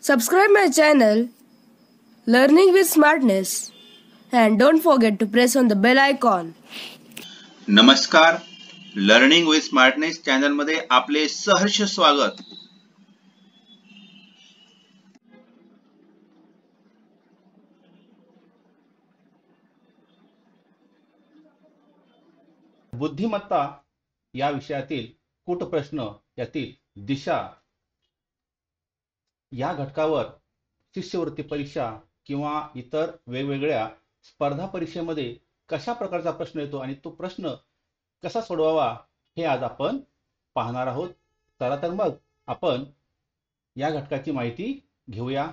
Subscribe my channel Learning with Smartness and don't forget to press on the bell icon. नमस्कार, learning with smartness channel मध्ये आपले सहर्ष स्वागत. बुद्धिमत्ता या विषयातील कूटप्रश्न यातील दिशा या घटकावर शिष्यवृत्ती परीक्षा किंवा इतर वेगवेगळ्या स्पर्धा परीक्षेमध्ये कशा प्रकारचा प्रश्न येतो आणि तो प्रश्न कसा सोडवावा हे आज आपण पाहणार आहोत. चला तर मग आपण या घटकाची माहिती घेऊया.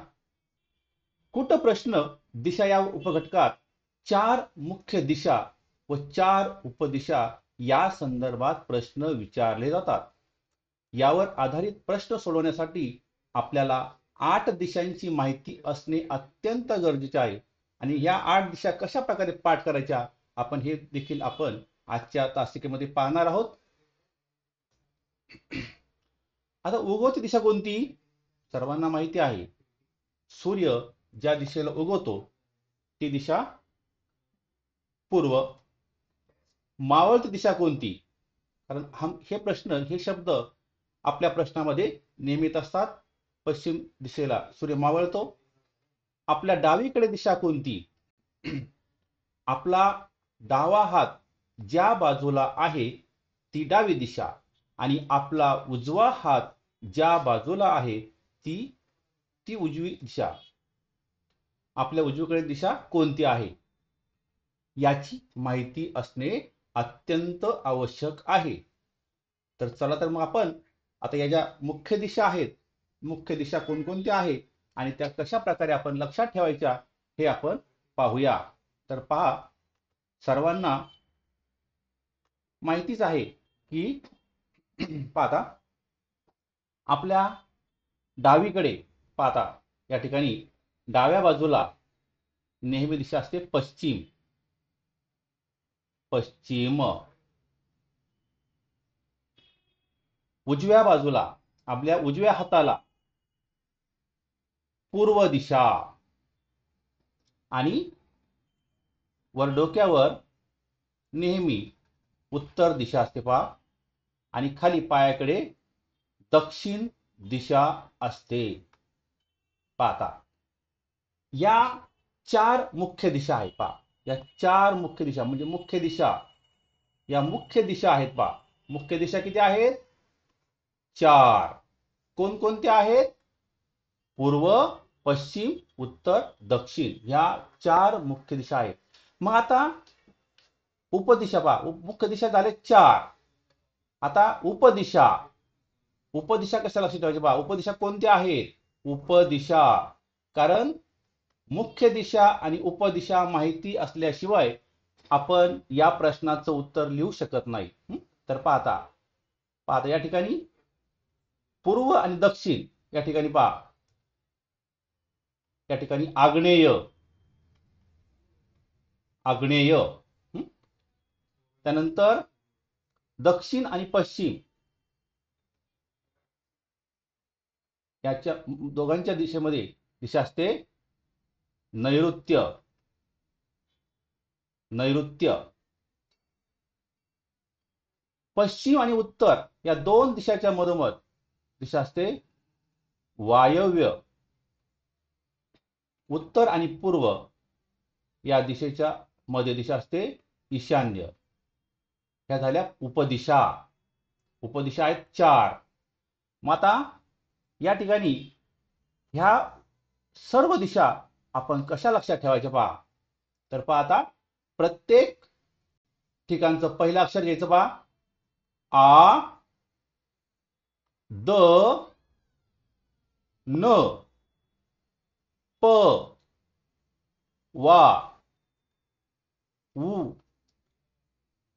कूटप्रश्न दिशा या उपघटकात 4 मुख्य दिशा व 4 उपदिशा या संदर्भात प्रश्न विचारले जातात. यावर आधारित प्रश्न सोडवण्यासाठी आपल्याला 8 दिशांची माहिती असणे अत्यंत गरजेचे आहे आणि या 8 दिशा कशा प्रकारे पाठ करायच्या आपण हे देखील आपण आजच्या तासिकेमध्ये पाहणार आहोत. आता उगवती दिशा कोणती? सर्वांना माहिती आहे. सूर्य ज्या दिशेला उगवतो ती दिशा पूर्व. मावळती दिशा कोणती? कारण हे प्रश्न हे शब्द आपल्या प्रश्नामध्ये नेहमीच असतात. पश्चिम दिशेला सूर्य मावळतो. आपल्या डावीकडे दिशा कोणती? आपला डावा हात ज्या बाजूला आहे ती डावी दिशा आणि आपला उजवा हात ज्या बाजूला आहे ती उजवी दिशा. आपल्या उजवीकडे दिशा कोणती आहे याची माहिती असणे अत्यंत आवश्यक आहे. तर चला तर मग आपण आता या ज्या मुख्य दिशा आहेत, मुख्य दिशा कोणकोणत्या आहेत आणि त्या कशा प्रकारे आपण लक्षात ठेवायच्या हे आपण पाहूया. तर पहा, सर्वांना माहितीच आहे की पाहता आपल्या डावीकडे पाहता या ठिकाणी डाव्या बाजूला नेहमी दिशा असते पश्चिम. पश्चिम. उजव्या बाजूला आपल्या उजव्या हाताला पूर्व दिशा आणि वर डोक्यावर नेहमी उत्तर दिशा असते पहा आणि खाली पायाकडे दक्षिण दिशा असते. पाहता या 4 मुख्य दिशा आहेत पहा. या 4 मुख्य दिशा म्हणजे मुख्य दिशा या मुख्य दिशा आहेत पहा. मुख्य दिशा किती आहेत? 4. कोणकोणत्या आहेत? पूर्व, पश्चिम, उत्तर, दक्षिण या 4 मुख्य दिशा आहेत. मग आता उपदिशा पहा. मुख्य दिशा झाले 4. आता उपदिशा. उपदिशा कशा लक्षात ठेवायच्या पहा. उपदिशा कोणत्या आहेत? उपदिशा. कारण मुख्य दिशा आणि उपदिशा माहिती असल्याशिवाय आपण या प्रश्नाचं उत्तर लिहू शकत नाही. तर पाहता या ठिकाणी पूर्व आणि दक्षिण या ठिकाणी पहा. या ठिकाणी आग्नेय. आग्नेय. त्यानंतर दक्षिण आणि पश्चिम याच्या दोघांच्या दिशेमध्ये दिशा असते नैऋत्य. नैऋत्य. पश्चिम आणि उत्तर या 2 दिशाच्या मधोमध दिशा असते वायव्य. उत्तर आणि पूर्व या दिशेच्या मध्ये दिशा असते ईशान्य. ह्या झाल्या उपदिशा. उपदिशा आहेत 4. मग आता या ठिकाणी ह्या सर्व दिशा आपण कशा लक्षात ठेवायच्या पहा. तर पहा आता प्रत्येक ठिकाणचं पहिलं अक्षर घ्यायचं पहा. आ, द, न, प, वा, उ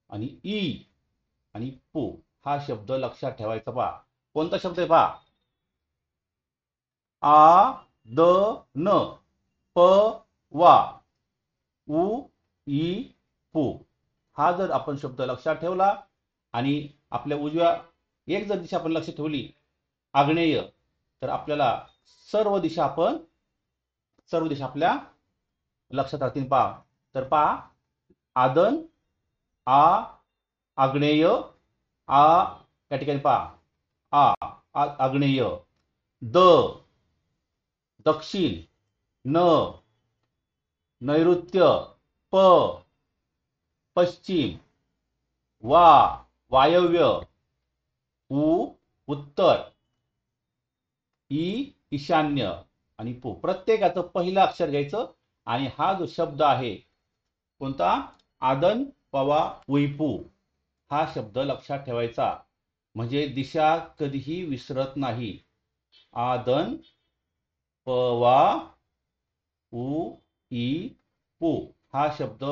आणि ई आणि पू हा शब्द लक्षात ठेवायचा पहा. कोणता शब्द आहे पहा? आ, द, न, प, वा, उ, ई, पू हा जर आपण शब्द लक्षात ठेवला आणि आपल्या उजव्या एक जर दिशा आपण लक्षात ठेवली आग्नेय, तर आपल्याला सर्व दिशा आपल्या लक्षात राहतील पहा. तर पहा, आदन, आग्नेय, या ठिकाणी पहा आग्नेय, दक्षिण, नैऋत्य, पश्चिम, वायव्य, उत्तर, ईशान्य आणि प्रत्येकाचं पहिलं अक्षर घ्यायचं आणि हा जो शब्द आहे कोणता, आदन पवा उईपू, हा शब्द लक्षात ठेवायचा. म्हणजे दिशा कधीही विसरत नाही. आदन पवा उईपू हा शब्द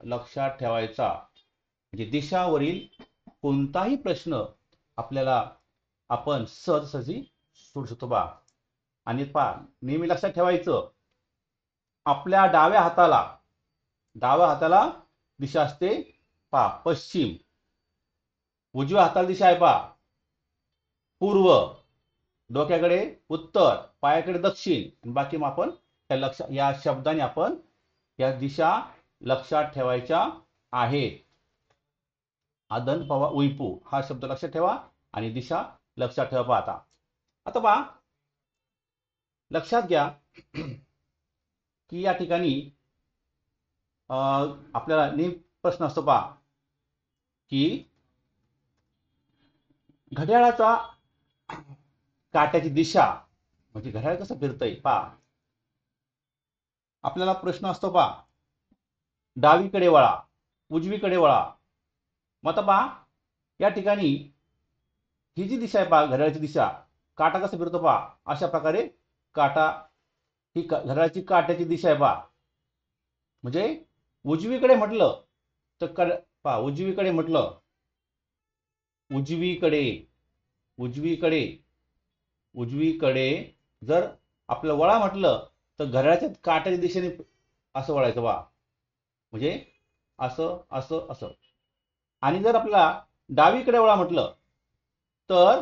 लक्षात ठेवायचा. म्हणजे दिशावरील कोणताही प्रश्न आपण सहजसहजी सोडू शकतो बा. आणि नेहमी लक्षात ठेवायचं, आपल्या डाव्या हाताला दिशा असते पश्चिम, उजव्या हाताला दिशा आहे पूर्व, डोक्याकडे उत्तर, पायाकडे दक्षिण, आणि बाकी मग आपण या शब्दाने आपण या दिशा लक्षात ठेवायच्या आहेत. आदन पवा उईपू हा शब्द लक्षात ठेवा आणि दिशा लक्षात ठेवा. आता लक्षात घ्या की या ठिकाणी आपल्याला नेहमी प्रश्न असतो की घड्याळाचा काट्याची दिशा म्हणजे घड्याळ कसं फिरतंय आपल्याला प्रश्न असतो डावीकडे वळा, उजवीकडे वळा. मग आता या ठिकाणी ही जी दिशा आहे घड्याळाची दिशा, काटा कसा फिरतो अशा प्रकारे ही घड्याळाची काट्याची दिशा आहे म्हणजे उजवीकडे म्हटलं तर उजवीकडे जर आपलं वळा म्हटलं तर घड्याळाच्या काट्याच्या दिशेने असं वळायचं म्हणजे असं. आणि जर आपल्याला डावीकडे वळा म्हटलं तर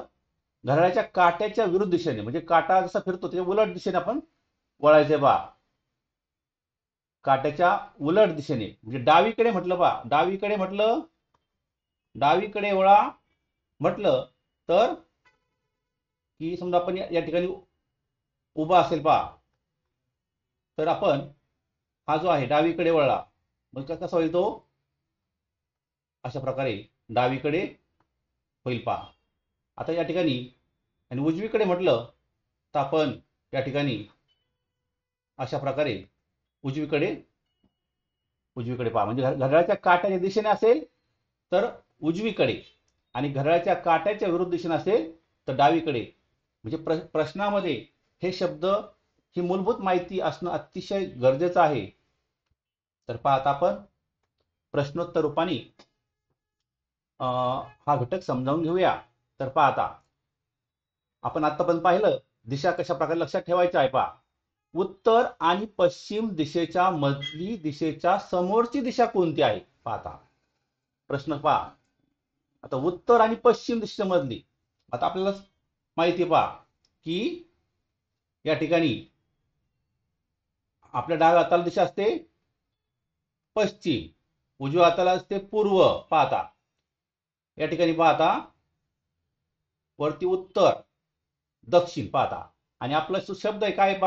घड्याळाच्या काट्याच्या विरुद्ध दिशेने, म्हणजे काटा जसा फिरतो त्याच्या उलट दिशेने आपण वळायचे काट्याच्या उलट दिशेने. म्हणजे डावीकडे वळा म्हटलं तर की समजा आपण या ठिकाणी उभा असेल तर आपण हा जो आहे डावीकडे वळला, मग कसा होईल तो अशा प्रकारे डावीकडे होईल आता या ठिकाणी. आणि उजवीकडे म्हटलं तर आपण या ठिकाणी अशा प्रकारे उजवीकडे म्हणजे घड्याळाच्या काट्याच्या दिशेने असेल तर उजवीकडे आणि घड्याळाच्या काट्याच्या विरुद्ध दिशेने असेल तर डावीकडे. म्हणजे प्रश्नामध्ये हे शब्द, ही मूलभूत माहिती असणं अतिशय गरजेचं आहे. तर आता आपण प्रश्नोत्तर रूपाने हा घटक समजावून घेऊया. तर आता आपण आतापर्यंत पाहिलं दिशा कशा प्रकारे लक्षात ठेवायच्या आहे उत्तर आणि पश्चिम दिशेच्या मधली दिशेच्या समोरची दिशा कोणती आहे आता प्रश्न आता उत्तर आणि पश्चिम दिशेच्या मधली. आता आपल्याला माहिती की या ठिकाणी आपल्या डाव्या हाताला दिशा असते पश्चिम, उजव्या हाताला असते पूर्व. या ठिकाणी वरती उत्तर, दक्षिण आणि आपला शब्द आहे काय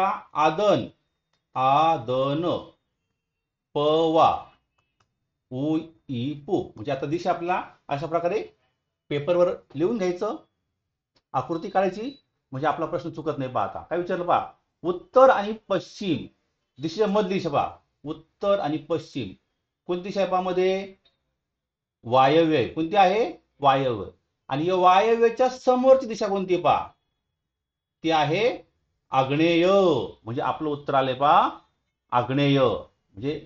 आदन पवा उईपू. म्हणजे आता दिशा आपल्याला अशा प्रकारे पेपरवर लिहून घ्यायचं, आकृती काढायची, म्हणजे आपला प्रश्न चुकत नाही. काय विचारलं उत्तर आणि पश्चिम दिशेच्या मधली दिशा उत्तर आणि पश्चिम कोणती दिशा आहे मध्ये वायव्य आहे. कोणती आहे वायव्य. आणि या वायव्याच्या समोरची दिशा कोणती ती आहे आग्नेय. म्हणजे आपलं उत्तर आले आग्नेय. म्हणजे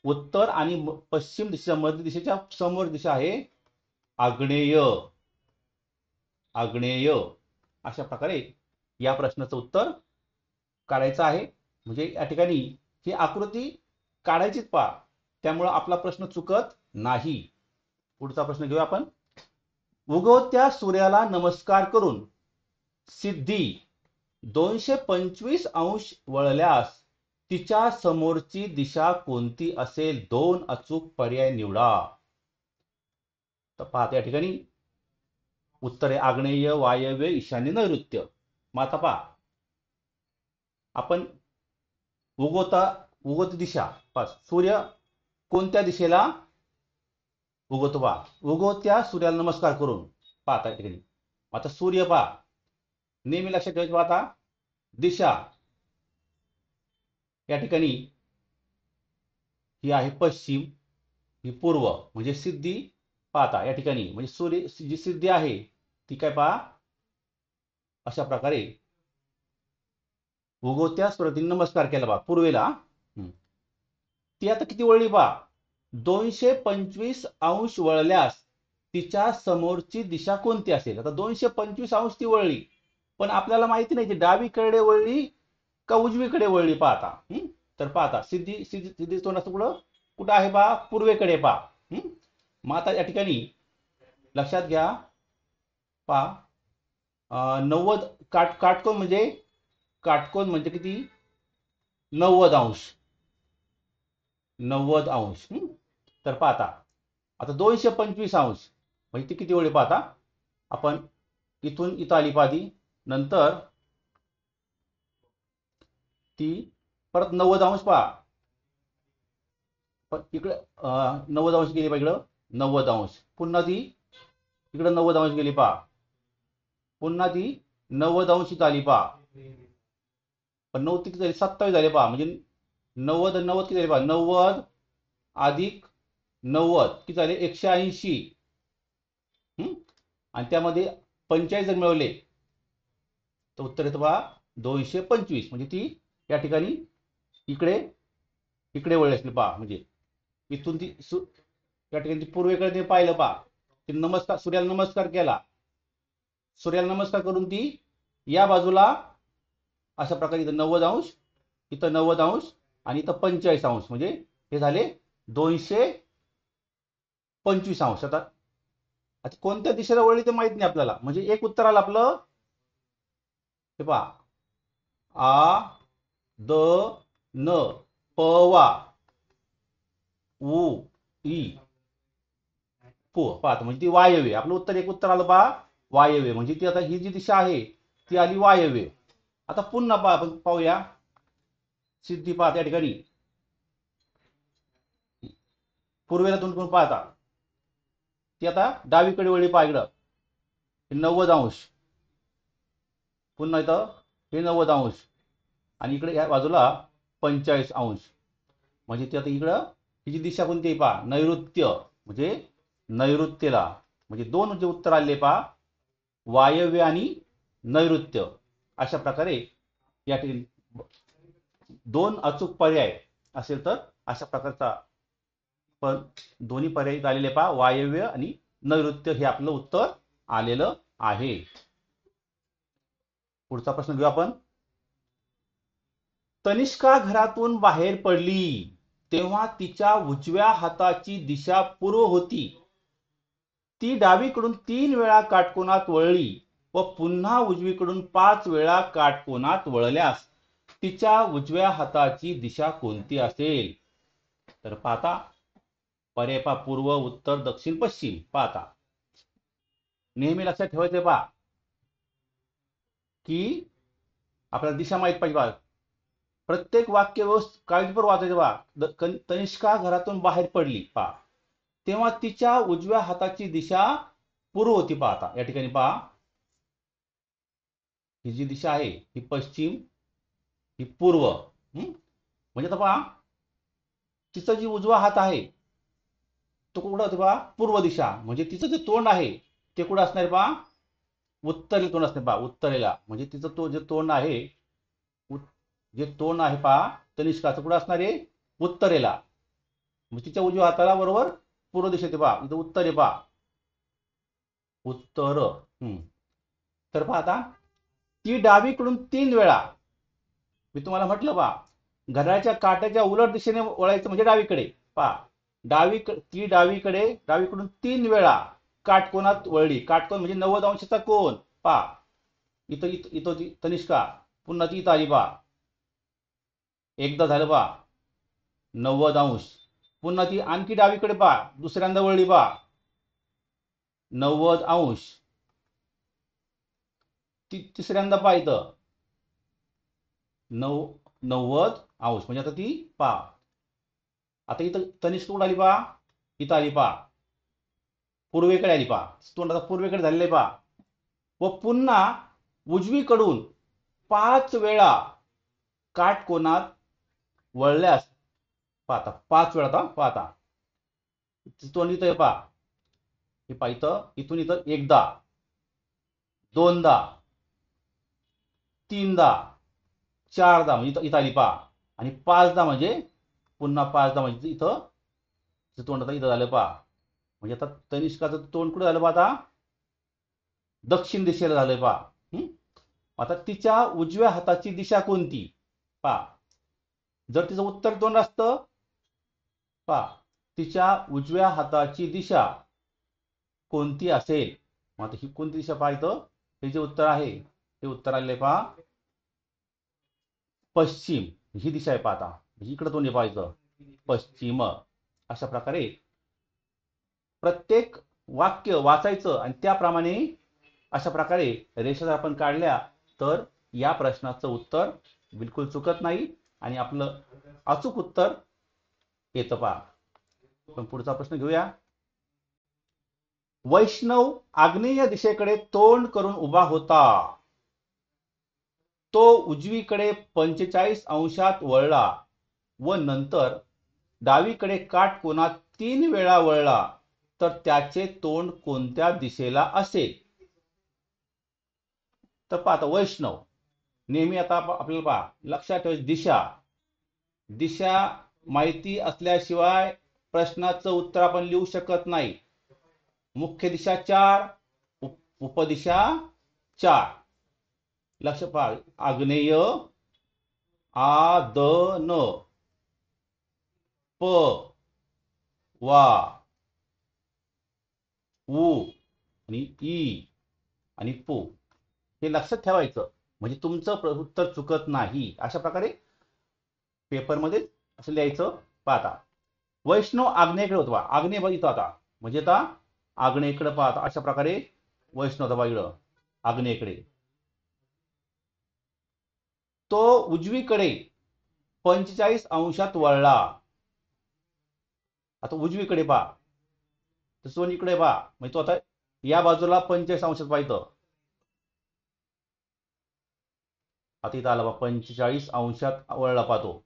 उत्तर आणि पश्चिम दिशेच्या मध्य दिशेच्या समोर दिशा आहे आग्नेय. अशा प्रकारे या प्रश्नाचं उत्तर काढायचं आहे. म्हणजे या ठिकाणी ही आकृती काढायचीच त्यामुळे आपला प्रश्न चुकत नाही. पुढचा प्रश्न घेऊया आपण. उगवत्या सूर्याला नमस्कार करून सिद्धी 225 अंश वळल्यास तिच्या समोरची दिशा कोणती असेल? 2 अचूक पर्याय निवडा. तर पहा या ठिकाणी उत्तरे आग्नेय, वायव्य, ईशान्य, नैऋत्य. मग आता पहा आपण उगवती दिशा पहा, सूर्य कोणत्या दिशेला उगवतो पहा, उगवत्या सूर्याला नमस्कार करून पाहता या ठिकाणी. आता सूर्य पहा नेहमी लक्षात ठेवायचं. आता दिशा या ठिकाणी ही आहे पश्चिम, ही पूर्व म्हणजे सिद्धी. पाहता या ठिकाणी म्हणजे सूर्य जी सिद्धी आहे ती काय पहा अशा प्रकारे उगवत्या सूर्याला नमस्कार केला पहा पूर्वेला. ती आता किती वळली पहा, 225 अंश वळल्यास तिच्या समोरची दिशा कोणती असेल? आता 225 अंश ती वळली, पण आपल्याला माहिती नाही की डावीकडे वळली का उजवीकडे वळली. पाहता तर पाहता सिद्धी तोंड असं कुठं आहे पहा, पूर्वेकडे पहा. मग आता या ठिकाणी लक्षात घ्या पहा 90 काटकोन म्हणजे किती? 90 अंश. 90 अंश. तर पाहता आता 225 अंश म्हणजे ती किती वळली पाहता. आपण इथून इथं आली पाहिजे, नंतर ती परत 90 अंश पहा, पण इकडे 90 अंश गेली पाहिजे, 90 अंश. पुन्हा ती इकडे 90 अंश गेली पहा, पुन्हा ती 90 अंश इथं आली पहा. पण 9 किती झाली? 27 झाले पहा. म्हणजे 90 आणि 90 किती झाले पहा, 90 अधिक 90 किती झाले? 180. आणि त्यामध्ये 45 जर मिळवले तर उत्तर येतं पहा 225. म्हणजे ती या ठिकाणी इकडे वळली असली पहा. म्हणजे इथून ती या ठिकाणी ती पूर्वेकडे पाहिलं पहा, ती सूर्याला नमस्कार केला. सूर्याला नमस्कार करून ती या बाजूला अशा प्रकारे इथं 90 अंश, इथं 90 अंश आणि इथं 45 अंश. म्हणजे हे झाले 225 अंश. आता कोणत्या दिशेला वळली ते माहित नाही आपल्याला. म्हणजे एक उत्तर आलं आपलं, हे पहा आ द न प वा उ ई पु. पाहता म्हणजे ती वायव्य. आपलं एक उत्तर आलं पहा वायव्य. म्हणजे ती आता ही जी दिशा आहे ती आली वायव्य. आता पुन्हा पहा आपण पाहूया सिद्धी. पाहता या ठिकाणी पूर्वेला तोंड पाहता ती आता डावीकडे वळली पहा, इकडं 90 अंश, पुन्हा इथं हे 90 अंश आणि इकडे या बाजूला 45 अंश. म्हणजे ती आता इकडं हिची दिशा कोणती आहे पहा, नैऋत्य. म्हणजे नैऋत्यला म्हणजे 2 जे उत्तर आले पहा, वायव्य आणि नैऋत्य. अशा प्रकारे या ठिकाणी 2 अचूक पर्याय असेल तर अशा प्रकारचा पण दोन्ही पर्याय आलेले पहा, वायव्य आणि नैऋत्य हे आपलं उत्तर आलेलं आहे. पुढचा प्रश्न घेऊ आपण. तनिष्का घरातून बाहेर पडली तेव्हा तिच्या उजव्या हाताची दिशा पूर्व होती. ती डावीकडून 3 वेळा काटकोनात वळली व पुन्हा उजवीकडून 5 वेळा काटकोनात वळल्यास तिच्या उजव्या हाताची दिशा कोणती असेल? तर पाहता पर्याय पहा, पूर्व, उत्तर, दक्षिण, पश्चिम. पाहता नेहमी लक्षात ठेवायचे पहा की आपल्याला दिशा माहित पाहिजे पहा. प्रत्येक वाक्य व्यवस्थित काळजीपूर्वक वाचायचे पहा. तनिष्का घरातून बाहेर पडली पहा तेव्हा तिच्या उजव्या हाताची दिशा पूर्व होती. पाहता या ठिकाणी पहा ही जी दिशा आहे ही पश्चिम, ही पूर्व. म्हणजे आता पहा तिचा जी उजवा हात आहे तो कुठं होतो पहा, पूर्व दिशा. म्हणजे तिचं जे तोंड आहे ते कुठं असणार पहा, उत्तरेला तोंड असणार पहा, उत्तरेला. म्हणजे तिचं जे तोंड आहे पहा तनिष्काचं कुठं असणार आहे, उत्तरेला. म्हणजे तिच्या उजव्या हाताला बरोबर पूर्व दिशा येते पहा, इथं उत्तर आहे पहा, उत्तर. तर पहा आता ती डावीकडून 3 वेळा, मी तुम्हाला म्हटलं पहा घड्याळाच्या काट्याच्या उलट दिशेने वळायचं म्हणजे डावीकडे. पहा ती डावीकडून 3 वेळा काटकोनात वळली. काटकोन म्हणजे 90 अंशाचा कोन. पहा इथं तनिष्का पुन्हा ती इथं आली पहा, एकदा झालं पहा 90 अंश. पुन्हा ती आणखी डावीकडे पहा, दुसऱ्यांदा वळली पहा 90 अंश. तिसऱ्यांदा पहा इथं 90 अंश. म्हणजे आता ती पहा, आता इथं तनिष्क कुठं आली पहा, इथं आली पहा, पूर्वेकडे आली पहा, तोंड आता पूर्वेकडे झालेलं आहे पहा. व पुन्हा उजवीकडून 5 वेळा काटकोनात वळल्यास पाहता, 5 वेळा पाहता तोंड इथं आहे पहा, हे पहा इथं, इथून इथं एकदा, दोनदा, तीनदा, चारदा म्हणजे इथं आली पहा, आणि 5दा म्हणजे पुन्हा 5दा म्हणजे इथं तोंड आता इथं झालं पहा. म्हणजे आता तनिष्काचं तोंड कुठं झालं पहा, आता दक्षिण दिशेला झालंय पहा. आता तिच्या उजव्या हाताची दिशा कोणती पहा. जर तिचं उत्तर तोंड असतं पहा, तिच्या उजव्या हाताची दिशा कोणती असेल. आता ही कोणती दिशा पहा, इथं हे जे उत्तर आहे ते उत्तर आले पहा पश्चिम, ही दिशा आहे पहा. आता इकडे तोंड पहा, इथं पश्चिम. अशा प्रकारे प्रत्येक वाक्य वाचायचं आणि त्याप्रमाणे अशा प्रकारे रेषा आपण काढल्या तर या प्रश्नाचं उत्तर बिलकुल चुकत नाही आणि आपलं अचूक उत्तर येतं पहा. पण पुढचा प्रश्न घेऊया. वैष्णव आग्नेय दिशेकडे तोंड करून उभा होता. तो उजवीकडे 45 अंशात वळला व नंतर डावीकडे काटकोनात 3 वेळा वळला, तर त्याचे तोंड कोणत्या दिशेला असेल. तर पहा, आता वैष्णव नेहमी आता आपल्याला पहा लक्षात ठेवायची दिशा माहिती असल्याशिवाय प्रश्नाचं उत्तर आपण लिहू शकत नाही. मुख्य दिशा 4, उपदिशा 4. लक्ष पहा, आग्नेय आ द न, प वा, उ आणि ई आणि पू. हे लक्षात ठेवायचं म्हणजे तुमचं उत्तर चुकत नाही. अशा प्रकारे पेपरमध्ये असं लिहायचं. पाहता वैष्णव आग्नेयकडे होता, आग्नेय बघितलं आता म्हणजे आता आग्नेयकडे पाहता. अशा प्रकारे वैष्णव होता इकडं आग्नेयकडे. तो उजवीकडे 45 अंशात वळला. आता उजवीकडे पहा, तसं इकडे पहा, म्हणजे तो आता या बाजूला 45 अंशात पाहिजे. आता इथं आला बा 45 अंशात वळला पाहतो.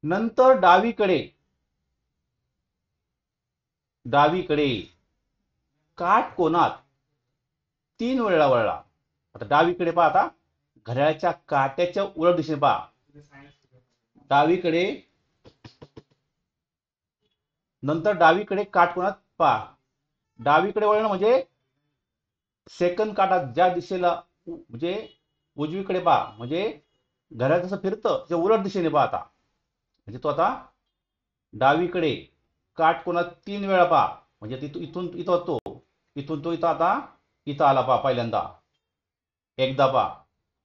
नंतर डावीकडे काटकोनात 3 वेळा वळला. आता डावीकडे पहा, आता घड्याळाच्या काट्याच्या उलट दिशेने पहा. डावीकडे नंतर डावीकडे काटकोनात पहा. डावीकडे वळणं म्हणजे सेकंद काटा ज्या दिशेला म्हणजे उजवीकडे पहा, म्हणजे घड्याळ जसं फिरतं त्या उलट दिशेने पहा. आता म्हणजे तो आता डावीकडे काटकोनात 3 वेळा पहा, म्हणजे इथून इथं तो इथून तो इथं आता इथं आला पहा. पहिल्यांदा एकदा पहा,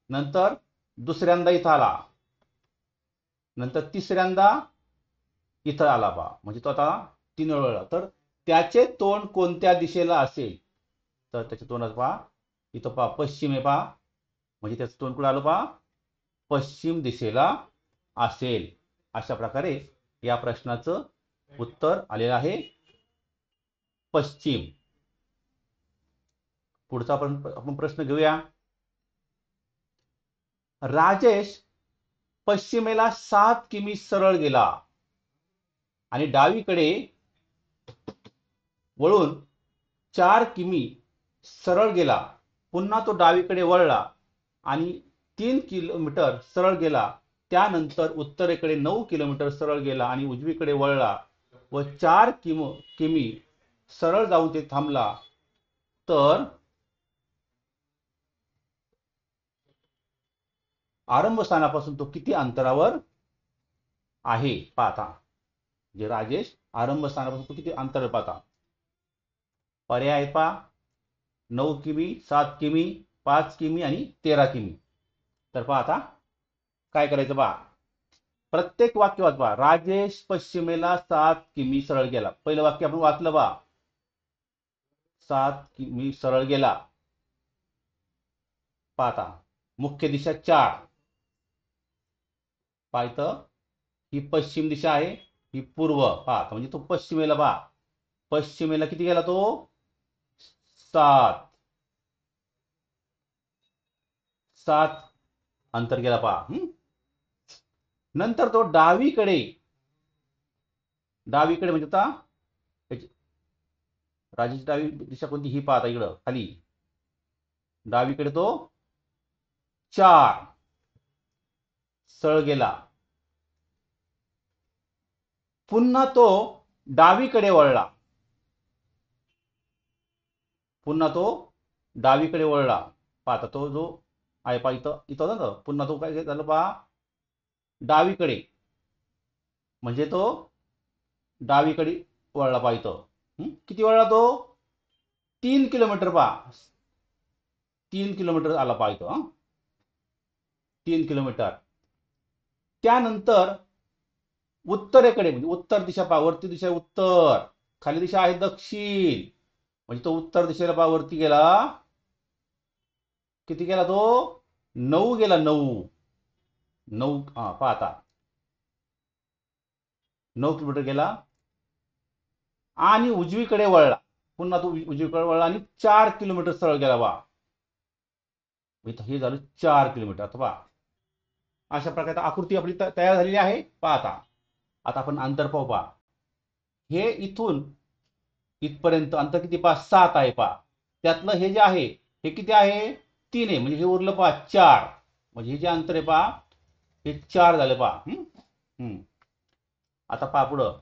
नंतर दुसऱ्यांदा इथं आला, नंतर तिसऱ्यांदा इथं आला पहा. म्हणजे तो आता 3 वेळा वळला. तर त्याचे तोंड कोणत्या दिशेला असेल. तर त्याच्या तोंडात पहा, इथं पहा पश्चिम आहे पहा, म्हणजे त्याचं तोंड कुठं आलं पहा, पश्चिम दिशेला असेल. अशा प्रकारे या प्रश्नाचं उत्तर आलेलं आहे पश्चिम. पुढचा आपण प्रश्न घेऊया. राजेश पश्चिमेला 7 किमी सरळ गेला आणि डावीकडे वळून 4 किमी सरळ गेला. पुन्हा तो डावीकडे वळला आणि 3 किलोमीटर सरळ गेला. त्यानंतर उत्तरेकडे 9 किलोमीटर सरळ गेला आणि उजवीकडे वळला व 4 किमी सरळ जाऊन ते थांबला. तर आरंभ स्थानापासून तो किती अंतरावर आहे पाहता. जे राजेश आरंभ स्थानापासून तो किती अंतरावर पाहता. पर्याय पहा, 9 किमी, 7 किमी, 5 किमी आणि 13 किमी. तर पहा आता काय करायचं पहा. प्रत्येक वाक्य वाचा. राजेश पश्चिमेला 7 किमी सरळ गेला. पहिलं वाक्य आपण वाचलं पहा. 7 किमी सरळ गेला. पाहता मुख्य दिशा 4. पाहतं ही पश्चिम दिशा आहे, ही पूर्व. पहा म्हणजे तो पश्चिमेला पहा. पश्चिमेला किती गेला तो? 7 अंतर गेला पहा. नंतर तो डावीकडे म्हणजे आता राजेश डावी दिशा कोणती? ही पाहता इकडं खाली. डावीकडे तो 4 सरळ गेला. पुन्हा तो डावीकडे वळला. पाहता तो जो आहे पहा इथं ना. पुन्हा तो काय झालं पहा. डावीकडे म्हणजे तो डावीकडे वळला पहा इथं. किती वळला तो? 3 किलोमीटर पहा. 3 किलोमीटर आला पहा इथं. 3 किलोमीटर. त्यानंतर उत्तरेकडे म्हणजे उत्तर दिशा पहा. वरती दिशा आहे उत्तर, खाली दिशा आहे दक्षिण. म्हणजे तो उत्तर दिशेला पहा वरती गेला. किती गेला तो? 9 गेला. 9 पाहता 9 किलोमीटर गेला. आणि उजवीकडे वळला. पुन्हा तो उजवीकडे वळला आणि 4 किलोमीटर सरळ गेला बा. हे झालं 4 किलोमीटर. आता पहा अशा प्रकारे आकृती आपली तयार झालेली आहे. पाहता आता आपण अंतर पाहू. पहा हे इथून इथपर्यंत अंतर किती पहा? 7 आहे पहा. त्यातलं हे जे आहे हे किती आहे? 3 आहे. म्हणजे हे उरलं पहा 4. म्हणजे हे जे अंतर आहे पहा हे 4 झाले पहा. आता पहा पुढं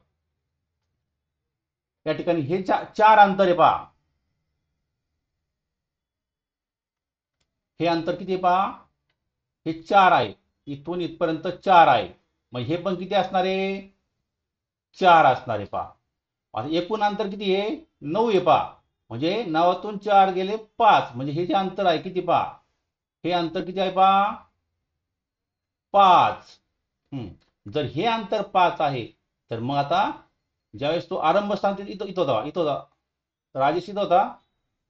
या ठिकाणी हे 4 अंतर आहे पहा. हे अंतर किती आहे पहा? हे 4 आहे. इथून इथपर्यंत 4 आहे. मग हे पण किती असणार आहे? 4 असणार आहे पहा. आता एकूण अंतर किती आहे? 9 आहे पहा. म्हणजे 9तून 4 गेले 5. म्हणजे हे जे अंतर आहे किती पहा? हे अंतर किती आहे पहा? 5. जर हे अंतर 5 आहे तर मग आता ज्यावेळेस तो आरंभ स्थान इथं होता. राजेश इथं होता.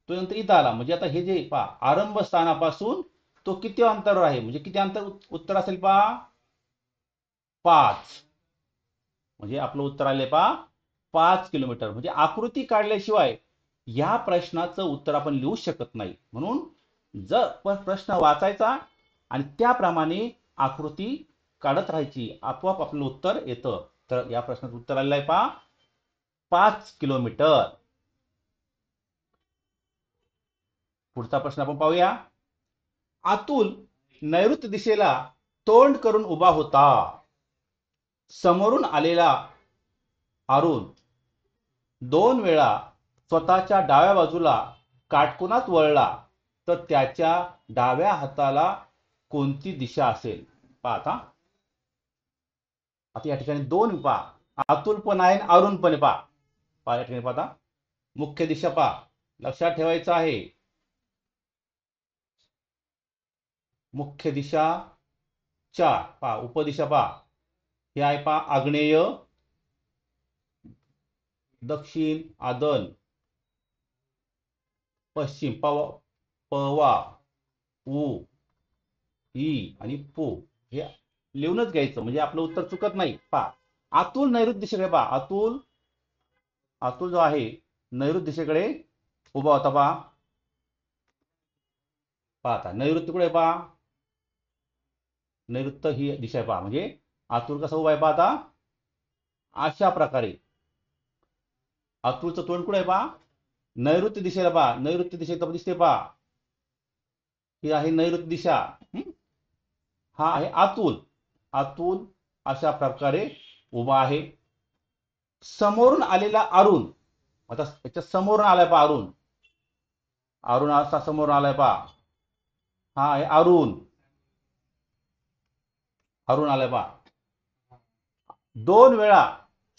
तो नंतर इथं आला. म्हणजे आता हे जे पहा आरंभ स्थानापासून तो किती अंतरावर आहे? म्हणजे किती अंतर उत्तर असेल पहा? 5. म्हणजे आपलं उत्तर आले पहा 5 किलोमीटर. म्हणजे आकृती काढल्याशिवाय या प्रश्नाचं उत्तर आपण लिहू शकत नाही. म्हणून जर प्रश्न वाचायचा आणि त्याप्रमाणे आकृती काढत राहायची, आपोआप आपलं उत्तर येतं. तर या प्रश्नाचं उत्तर आलेलं आहे पहा 5 किलोमीटर. पुढचा प्रश्न आपण पाहूया. अतुल नैऋत्य दिशेला तोंड करून उभा होता. समोरून आलेला अरुण 2 वेळा स्वतःच्या डाव्या बाजूला काटकोनात वळला तर त्याच्या डाव्या हाताला कोणती दिशा असेल? पाहता आता या ठिकाणी 2 पहा. अतुल पण आहे आणि अरुण पण पहा. या ठिकाणी पाहता मुख्य दिशा पहा. लक्षात ठेवायचं आहे मुख्य दिशा 4 पहा. उपदिशा पहा. हे आहे पहा आग्नेय, दक्षिण, आदन, पश्चिम पवा, उ, ई आणि पू. हे लिहूनच घ्यायचं म्हणजे आपलं उत्तर चुकत नाही. पहा अतुल नैऋत्य दिशेकडे पहा. अतुल जो आहे नैऋत्य दिशेकडे उभा होता पहा. पाहता नैऋत्य कुठे पहा? नैऋत्य ही दिशा पहा. म्हणजे अतुल कसा उभा आहे पाहता अशा प्रकारे. अतुलचं तोंड कुठे आहे पहा? नैऋत्य दिशेला पहा. नैऋत्य दिशेत दिसते पहा. ही आहे नैऋत्य दिशा. हा आहे अतुल अशा प्रकारे उभा आहे. समोरून आलेला अरुण, आता याच्या समोरून आलाय पहा अरुण असा समोरून आलाय पहा. हा आहे अरुण आलाय पहा. 2 वेळा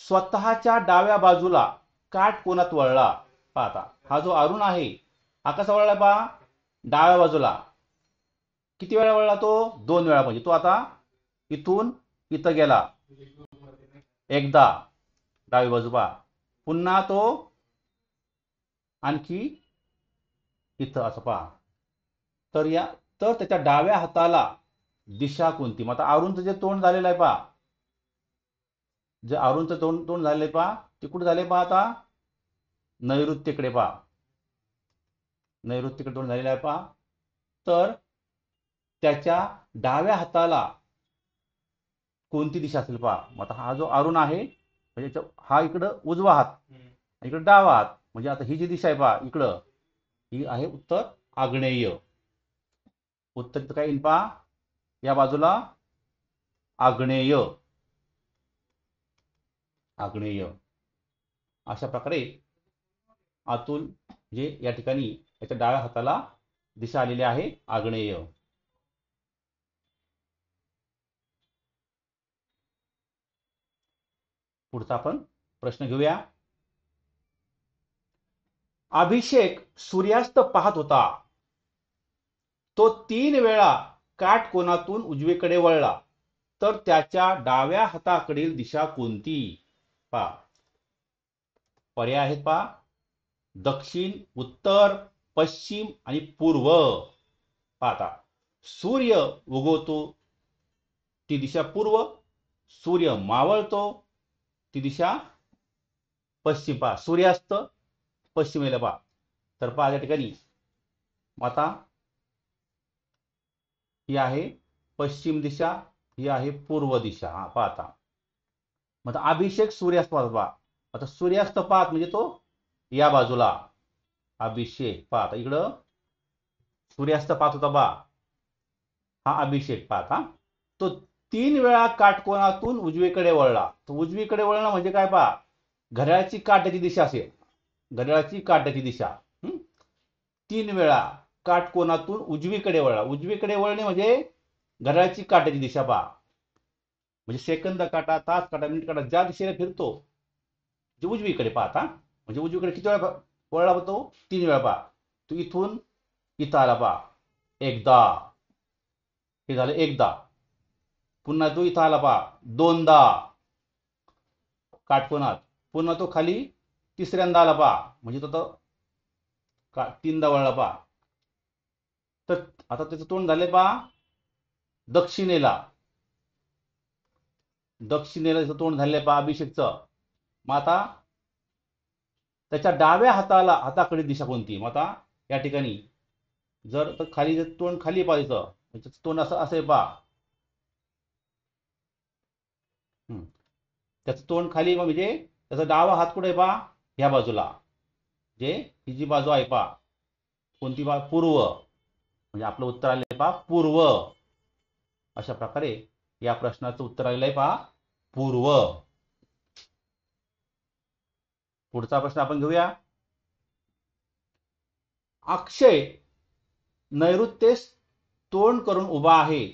स्वतःच्या डाव्या बाजूला काटकोनात वळला. पाहता हा जो अरुण आहे हा कसा वळला पहा, डाव्या बाजूला. किती वेळा वळला तो? 2 वेळा. म्हणजे तो आता इथून इथं गेला, एकदा डावी बाजू पहा. पुन्हा तो आणखी इथं असं पहा. तर त्याच्या डाव्या हाताला दिशा कोणती? मग आता अरुणचं जे तोंड झालेलं आहे पहा, जे अरुणचं तोंड झालेलं आहे पहा, ते कुठे झाले पहा, आता नैऋत्येकडे पहा. नैऋत्येकडे तोंड झालेलं आहे पहा. तर त्याच्या डाव्या हाताला कोणती दिशा असेल पहा. मग आता हा जो अरुण आहे, म्हणजे हा इकडं उजवा हात, इकडं डावा हात. म्हणजे आता ही जी दिशा आहे पहा इकडं, ही आहे उत्तर आग्नेय. उत्तर काय येईल पहा, या बाजूला आग्नेय. आग्नेय. अशा प्रकारे अतुल जे या ठिकाणी याच्या डाव्या हाताला दिशा आलेली आहे आग्नेय. पुढचा आपण प्रश्न घेऊया. अभिषेक सूर्यास्त पाहत होता. तो 3 वेळा काटकोनातून उजवीकडे वळला, तर त्याच्या डाव्या हाताकडील दिशा कोणती? पहा, पर्याय आहेत पहा, दक्षिण, उत्तर, पश्चिम आणि पूर्व. पाहता, सूर्य उगवतो ती दिशा पूर्व, सूर्य मावळतो ती दिशा पश्चिम. पहा, सूर्यास्त पश्चिमेला पहा. तर पहा या ठिकाणी आता ही आहे पश्चिम दिशा, ही आहे पूर्व दिशा. हा पाहता, मग अभिषेक सूर्यास्त पाहत पहा. आता सूर्यास्त पाहत म्हणजे तो या बाजूला. अभिषेक पाहता इकडं सूर्यास्त पाहत होता बा, हा अभिषेक पाहता. तो 3 वेळा काटकोनातून उजवीकडे वळला. तो उजवीकडे वळणं म्हणजे काय पहा, घड्याळाची काट्याची दिशा असेल, घड्याळाची काट्याची दिशा. 3 वेळा काटकोनातून उजवीकडे वळला. उजवीकडे वळणे म्हणजे घड्याळाची काट्याची दिशा पहा. म्हणजे सेकंद काटा, तास काटा, मिनिट काटा ज्या दिशेने फिरतो जे उजवीकडे पाहता. म्हणजे उजवीकडे किती वेळा वळला होतो? 3 वेळा पहा. तो इथून इथं आला पहा, एकदा. हे झालं एकदा. पुन्हा तो इथं आला पहा, दोनदा काटकोनात. पुन्हा तो खाली तिसऱ्यांदा आला पहा, म्हणजे तो 3दा वळला पहा. तर आता त्याचं तोंड झाले पहा दक्षिणेला. दक्षिणेला त्याचं तोंड झाले पहा अभिषेकचं. मग आता त्याच्या डाव्या हाताकडे दिशा कोणती? मग आता या ठिकाणी जर खाली तोंड खाली पाहायचं, त्याचं तोंड असं असे पहा. त्याचं तोंड खाली म्हणजे त्याचा डावा हात कुठे पहा, ह्या बाजूला. जे ही जी बाजू आहे पहा, कोणती बाजू? पूर्व. म्हणजे आपलं उत्तर आले पहा पूर्व. अशा प्रकारे या प्रश्नाचं उत्तर आलेलं आहे पहा पूर्व. पुढचा प्रश्न आपण घेऊया. अक्षय नैऋत्येस तोंड करून उभा आहे,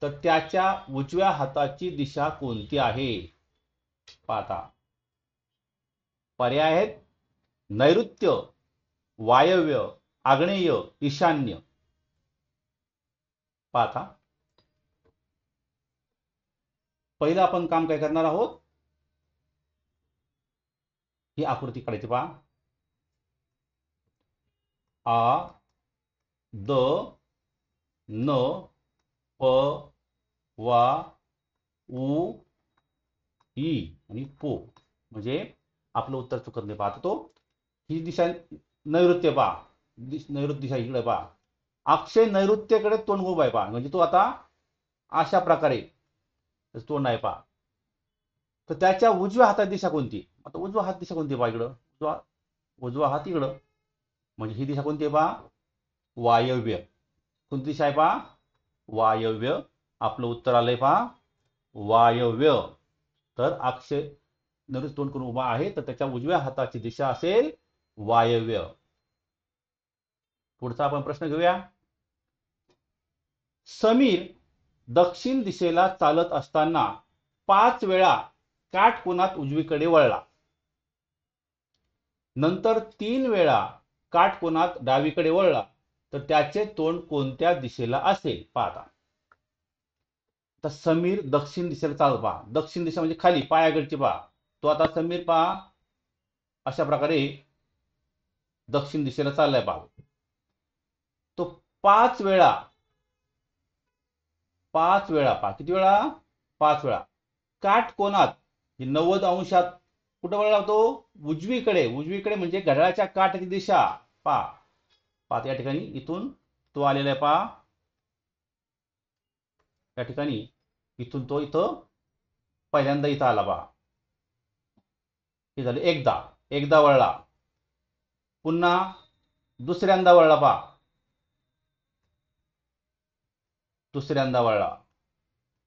तर त्याच्या उजव्या हाताची दिशा कोणती आहे? पाहता, पर्याय आहेत नैऋत्य, वायव्य, आग्नेय, ईशान्य. पाहता, पहिलं आपण काम काय करणार आहोत, ही आकृती काढायची पहा. आ, द, न, प, वा, उ, ई आणि पो. म्हणजे आपलं उत्तर चुकत नाही. पाहतो तो ही दिशा नैऋत्य पहा, नैऋत्य दिशा इकडे पहा. अक्षय नैऋत्येकडे तोंड उभा आहे पहा. म्हणजे तो आता अशा प्रकारे तोंड आहे पहा. तर त्याच्या उजव्या हातात दिशा कोणती? आता उजवा हात दिशा कोणती पहा इकडं, उजवा हात इकडं. म्हणजे ही दिशा कोणती आहे पहा, वायव्य. कोणती दिशा आहे पहा, वायव्य. आपलं उत्तर आलंय पहा वायव्य. तर अक्षय नैऋत्य तोंड करून उभा आहे, तर त्याच्या उजव्या हाताची दिशा असेल वायव्य. पुढचा आपण प्रश्न घेऊया. समीर दक्षिण दिशेला चालत असताना 5 वेळा काटकोनात उजवीकडे वळला. नंतर 3 वेळा काटकोनात डावीकडे वळला तर त्याचे तोंड कोणत्या दिशेला असेल? पहा आता. आता समीर दक्षिण दिशेला चालत पहा. दक्षिण दिशा म्हणजे खाली पायाकडची पहा. तो आता समीर पहा अशा प्रकारे दक्षिण दिशेला चाललाय पहा. तो 5 वेळा पहा. किती वेळा? 5 वेळा काटकोनात 90 अंशात कुठं वळला तो? उजवीकडे म्हणजे घड्याळाच्या काठाची दिशा पहा या ठिकाणी इथून तो आलेला आहे पहा. या ठिकाणी इथून तो इथं पहिल्यांदा इथं आला पहा. हे झालं एकदा वळला. पुन्हा दुसऱ्यांदा वळला पहा. दुसऱ्यांदा वळला.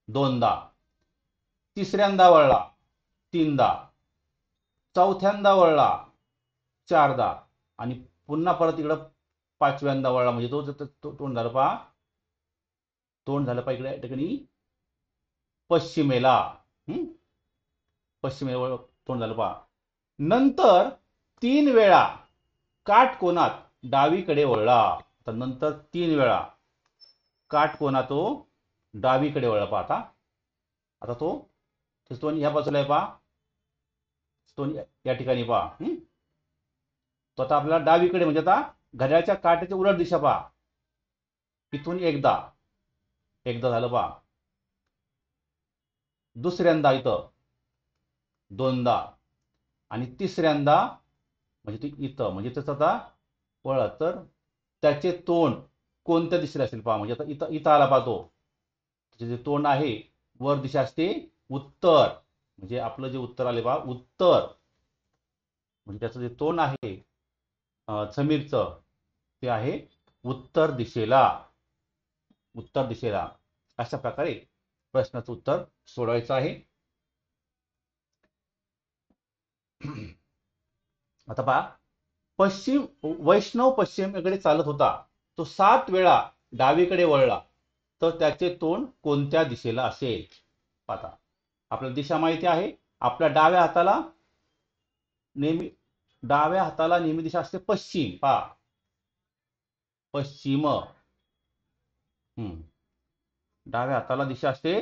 दोनदा. तिसऱ्यांदा वळला. तीनदा. चौथ्यांदा वळला. चारदा. आणि पुन्हा परत इकडं 5व्यांदा वळला. म्हणजे तो तोंड झालं पहा. तोंड झालं पहा इकडे या ठिकाणी पश्चिमेला. पश्चिमेला तोंड झालं पहा. नंतर 3 वेळा काटकोनात डावीकडे वळला. तर नंतर 3 वेळा काटकोनात तो डावीकडे वळला पहा. आता तो तोंड ह्या बाजूला आहे पहा. तोंड या ठिकाणी पहा. तो आता आपल्याला डावीकडे म्हणजे आता घड्याळाच्या काट्याची उलट दिशा पहा. इथून एकदा झालं पहा. दुसऱ्यांदा इथं दोनदा. आणि तिसऱ्यांदा म्हणजे इथं म्हणजे त्याचं आता वळला तर त्याचे तोंड कोणत्या दिशेला असेल पहा. म्हणजे आता इथं आला पहा तो. त्याचे जे तोंड आहे वर दिशा असते उत्तर. म्हणजे आपलं जे उत्तर आले पहा उत्तर. म्हणजे त्याचं जे तोंड आहे समीरचं ते आहे उत्तर दिशेला. अशा प्रकारे प्रश्नाचं उत्तर सोडवायचं आहे. आता पहा वैष्णव पश्चिमेकडे चालत होता. तो 7 वेळा डावीकडे वळला तर त्याचे तोंड कोणत्या दिशेला असेल? आता आपल्याला दिशा माहिती आहे. आपल्या डाव्या हाताला नेहमी दिशा असते पश्चिम पहा. पश्चिम. डाव्या हाताला दिशा असते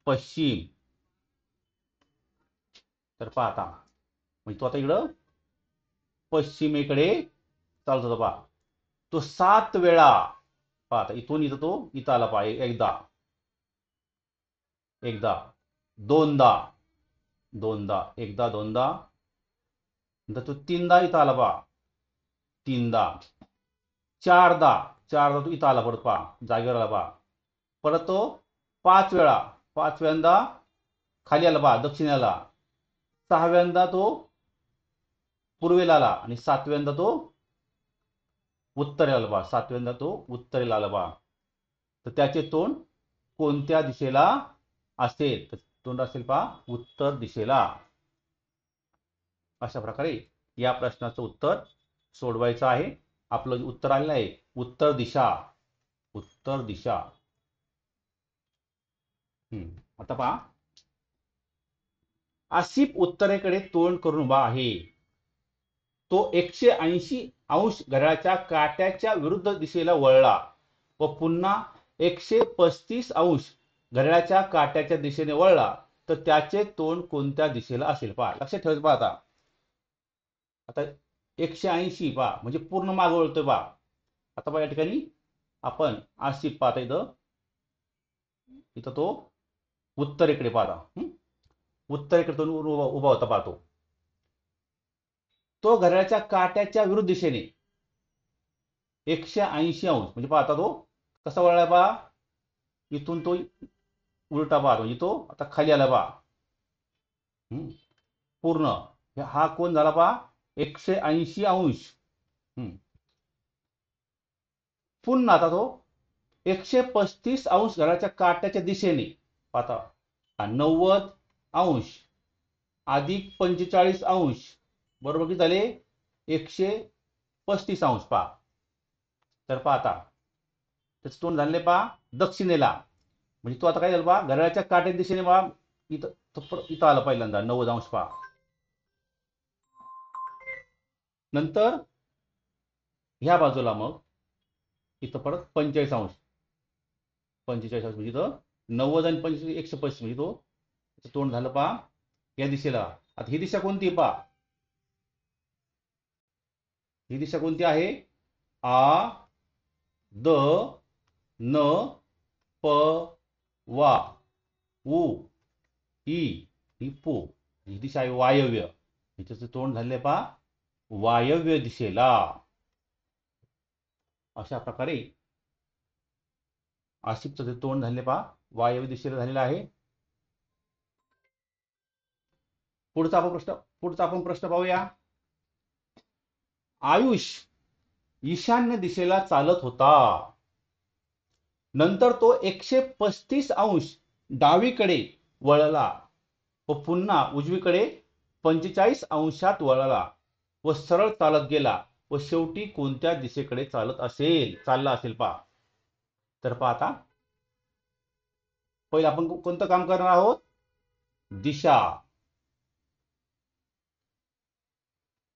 पश्चिम. तर पहा आता म्हणजे तो आता इकडं पश्चिमेकडे चालत होता पहा. तो 7 वेळा पहा. आता इथून इथं आला पहा. एकदा दोनदा नंतर तो 3दा इथं आला पहा. तीनदा. चारदा तो इथं आला परत पहा. जागेवर आला पहा. परत तो 5 वेळा. 5व्यांदा खाली आला पहा दक्षिणेला. 6व्यांदा तो पूर्वेला आला. आणि 7व्यांदा तो उत्तरेला आला पहा. तर त्याचे तोंड कोणत्या दिशेला असेल? तर तोंड असेल पहा उत्तर दिशेला. अशा प्रकारे या प्रश्नाचं उत्तर सोडवायचं आहे. आपलं उत्तर आलेलं आहे उत्तर दिशा. आता पहा आसिफ उत्तरेकडे तोंड करून उभा आहे. तो 180 अंश घड्याळाच्या काट्याच्या विरुद्ध दिशेला वळला व पुन्हा 135 अंश घड्याळाच्या काट्याच्या दिशेने वळला तर त्याचे तोंड कोणत्या दिशेला असेल? पहा लक्षात ठेवायचं पहा. आता 180 पहा म्हणजे पूर्ण मागे वळतोय पहा. आता पहा या ठिकाणी आपण आसिफ पाहता इथं तो उत्तरेकडे पाहता. उत्तरेकडे तो उभा होता पाहतो. तो घड्याळाच्या काट्याच्या विरुद्ध दिशेने 180 अंश म्हणजे पाहता तो कसा वळला पहा. इथून तो उलटा पाहतो म्हणजे तो आता खाली आला पहा. पूर्ण हा कोण झाला पहा 180 अंश. पुन्हा आता तो 135 अंश घड्याळाच्या काट्याच्या दिशेने पाहता 90 अंश अधिक 45 अंश बरोबर किती झाले 135 अंश पहा. तर पाहता त्याचं तोंड झाले पहा दक्षिणेला. म्हणजे तो आता काय झालं पहा घड्याळाच्या काट्याच्या दिशेने पहा इथं आला पहिल्यांदा 90 अंश पहा. नंतर ह्या बाजूला मग इथं परत 45 अंश. 45 अंश म्हणजे इथं 90 आणि 25 125 म्हणजे तो तोंड झालं पहा या दिशेला. आता ही दिशा कोणती पहा, ही दिशा कोणती आहे? आ द न प वा उ ई ही पू. ही दिशा आहे वायव्य. हिचं तोंड झाले पहा वायव्य दिशेला. अशा प्रकारे आसिफचं तोंड झाले पहा वायव्य दिशेला झालेलं आहे. पुढचा आपण प्रश्न पाहूया. आयुष ईशान्य दिशेला चालत होता. नंतर तो 135 अंश डावीकडे वळला व पुन्हा उजवीकडे 45 अंशात वळला व सरळ चालत गेला व शेवटी कोणत्या दिशेकडे चालला असेल पहा. तर पहा आता पहिलं आपण कोणतं काम करणार आहोत? दिशा.